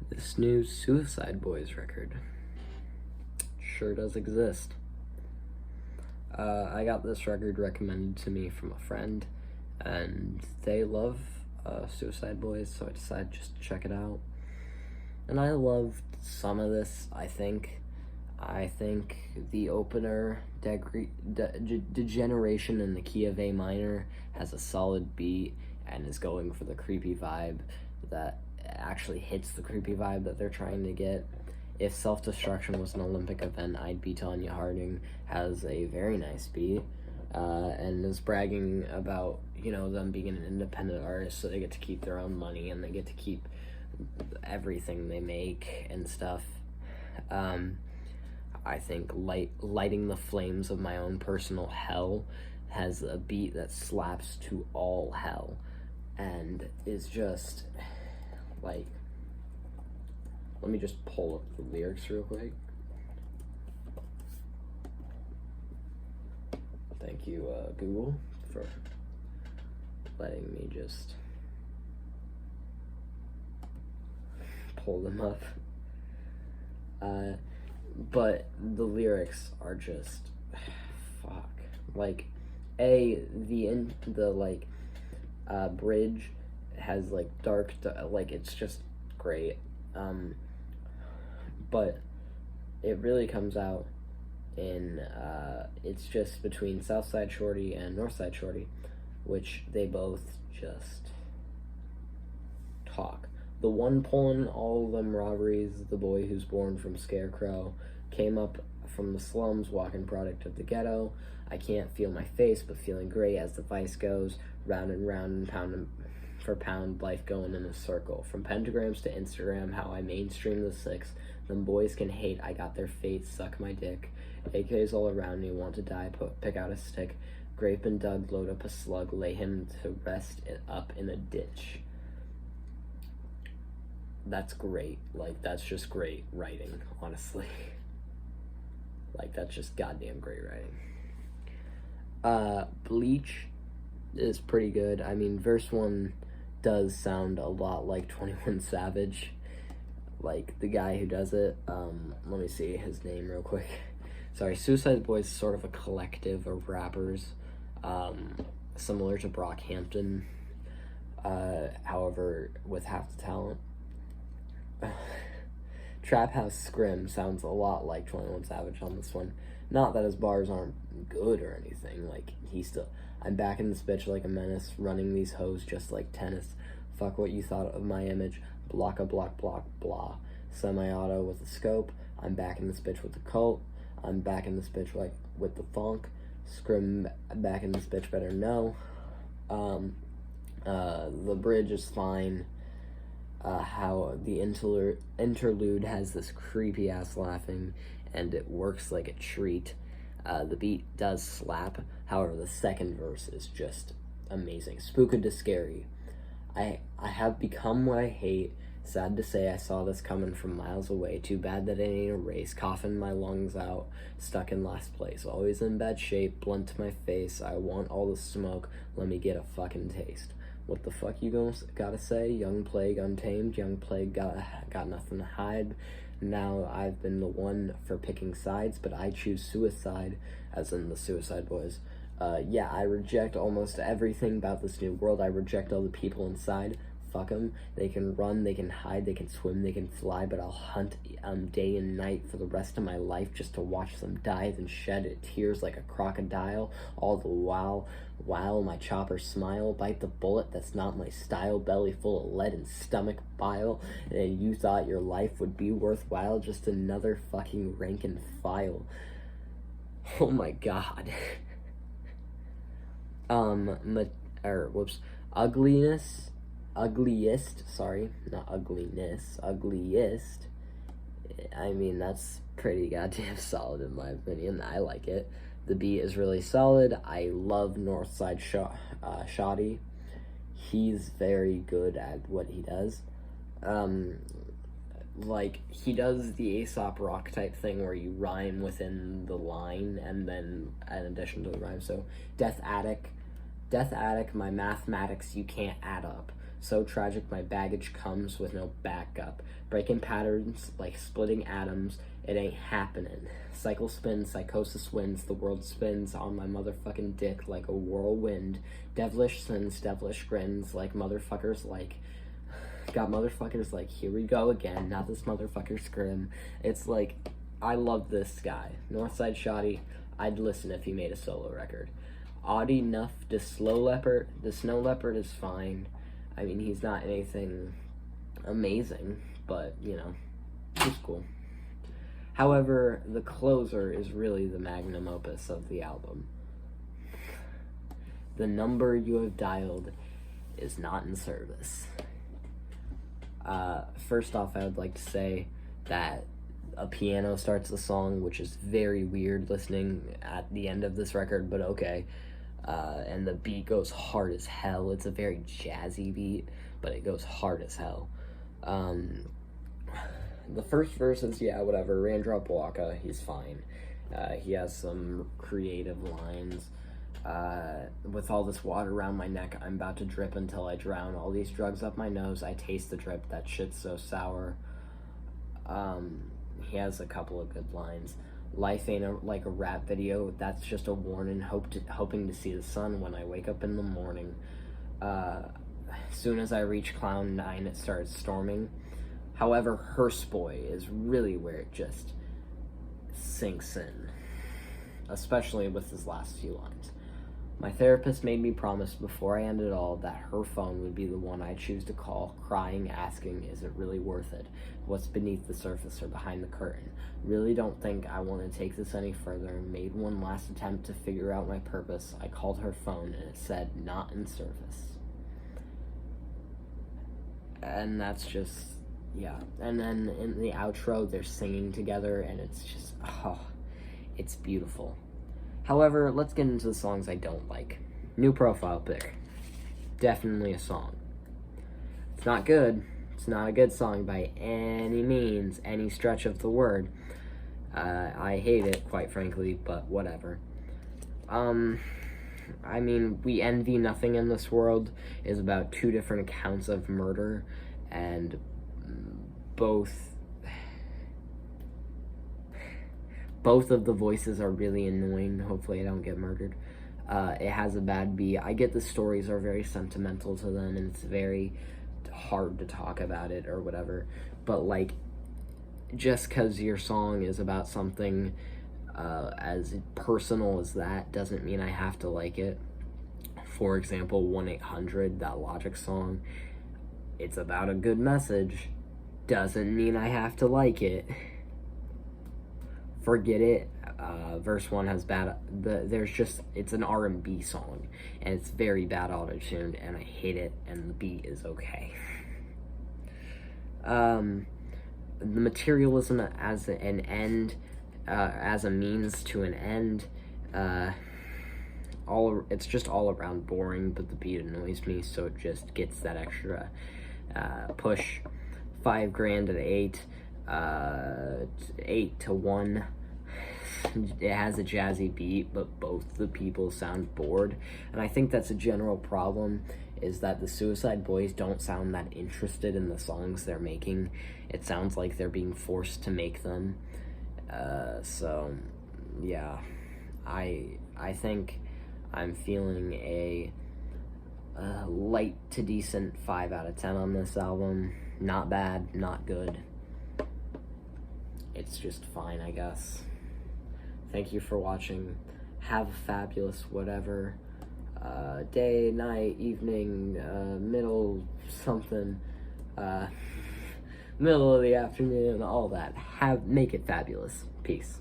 This new Suicide Boys record sure does exist. I got this record recommended to me from a friend, and they love Suicide Boys, so I decided just to check it out. And I loved some of this, I think. I think the opener, Degeneration in the key of A minor, has a solid beat and is going for the creepy vibe that actually hits the creepy vibe that they're trying to get. If Self-Destruction was an Olympic event, I'd be Tanya Harding has a very nice beat and is bragging about, you know, them being an independent artist, so they get to keep their own money and they get to keep everything they make and stuff. I think Lighting the Flames of My Own Personal Hell has a beat that slaps to all hell and is just like, let me just pull up the lyrics real quick. Thank you, Google, for letting me just pull them up. But the lyrics are just, fuck. Like, the bridge has, like, dark, like, it's just great. But it really comes out in, it's just between Southside Shorty and Northside Shorty, which they both just talk. The one pulling all of them robberies, the boy who's born from Scarecrow, came up from the slums, walking product of the ghetto. I can't feel my face, but feeling great as the vice goes round and round and pound for pound, life going in a circle. From pentagrams to Instagram, how I mainstream the six. Them boys can hate, I got their fate, suck my dick. AKs all around me, want to die, pick out a stick. Grape and Doug, load up a slug, lay him to rest up in a ditch. That's great. Like, that's just great writing, honestly. Like, that's just goddamn great writing. Bleach is pretty good. I mean, verse 1 does sound a lot like 21 Savage, like the guy who does it. Let me see his name real quick. Sorry, Suicide Boys is sort of a collective of rappers, similar to Brockhampton, however, with half the talent. Trap House Scrim sounds a lot like 21 Savage on this one. Not that his bars aren't good or anything, like, I'm back in this bitch like a menace, running these hoes just like tennis. Fuck what you thought of my image, block, blah. Semi-auto with a scope, I'm back in this bitch with the cult, I'm back in this bitch like with the funk, Scrim back in this bitch better know. The bridge is fine. How the interlude has this creepy ass laughing and it works like a treat. The beat does slap, however the second verse is just amazing. Spooked to scary. I have become what I hate. Sad to say I saw this coming from miles away. Too bad that it ain't a race. Coughing my lungs out, stuck in last place. Always in bad shape, blunt to my face. I want all the smoke, let me get a fucking taste. What the fuck you gotta say? Young Plague untamed, Young Plague got nothing to hide. Now I've been the one for picking sides, but I choose suicide, as in the Suicide Boys. Yeah, I reject almost everything about this new world. I reject all the people inside. Fuck them. They can run, they can hide, they can swim, they can fly, but I'll hunt day and night for the rest of my life just to watch them dive and shed tears like a crocodile. All the while my chopper smile, bite the bullet, that's not my style, belly full of lead and stomach bile, and you thought your life would be worthwhile, just another fucking rank and file. Oh my god. Ugliest, sorry, not ugliness, Ugliest. I mean, that's pretty goddamn solid in my opinion. I like it. The beat is really solid. I love Northside Shotty. He's very good at what he does. Like, he does the Aesop Rock type thing where you rhyme within the line and then in addition to the rhyme. So, Death Attic, my mathematics you can't add up. So tragic my baggage comes with no backup. Breaking patterns like splitting atoms, it ain't happening. Cycle spins, psychosis wins, the world spins on my motherfucking dick like a whirlwind. Devilish sins, devilish grins, like motherfuckers like... Got motherfuckers like, here we go again, not this motherfucker scrim. It's like, I love this guy. Northside Shoddy, I'd listen if he made a solo record. Odd enough, the Snow Leopard is fine. I mean, he's not anything amazing, but, you know, he's cool. However, the closer is really the magnum opus of the album. The number you have dialed is not in service. First off, I would like to say that a piano starts the song, which is very weird listening at the end of this record, but okay. And the beat goes hard as hell. It's a very jazzy beat, but it goes hard as hell. The first verse is, yeah, whatever, Raindrop Waka, he's fine. He has some creative lines. With all this water around my neck, I'm about to drip until I drown. All these drugs up my nose, I taste the drip, that shit's so sour. He has a couple of good lines. Life ain't like a rap video, that's just a warning, hoping to see the sun when I wake up in the morning. Soon as I reach Cloud 9, it starts storming. However, Hearse Boy is really where it just sinks in, especially with his last few lines. My therapist made me promise before I ended it all that her phone would be the one I choose to call, crying, asking, is it really worth it? What's beneath the surface or behind the curtain? Really don't think I want to take this any further. Made one last attempt to figure out my purpose. I called her phone and it said, not in service. And that's just, yeah. And then in the outro, they're singing together and it's just, oh, it's beautiful. However, let's get into the songs I don't like. New profile pic. Definitely a song. It's not good. It's not a good song by any means, any stretch of the word. I hate it, quite frankly, but whatever. I mean, We Envy Nothing in This World is about two different accounts of murder, and both of the voices are really annoying. Hopefully I don't get murdered. It has a bad beat. I get the stories are very sentimental to them, and it's very hard to talk about it or whatever. But, like, just because your song is about something as personal as that doesn't mean I have to like it. For example, 1-800, that Logic song, it's about a good message. Doesn't mean I have to like it. Forget it. Verse 1 has bad, it's an R&B song, and it's very bad auto-tuned, and I hate it, and the beat is okay. The materialism as an end, as a means to an end, it's just all around boring, but the beat annoys me, so it just gets that extra push. 5 grand at 8, 8 to 1. It has a jazzy beat, but both the people sound bored, and I think that's a general problem, is that the Suicide Boys don't sound that interested in the songs they're making. It sounds like they're being forced to make them. So yeah, I think I'm feeling a light to decent 5 out of 10 on this album. Not bad, not good. It's just fine, I guess. Thank you for watching. Have a fabulous whatever. Day, night, evening, middle something, middle of the afternoon, all that. Make it fabulous. Peace.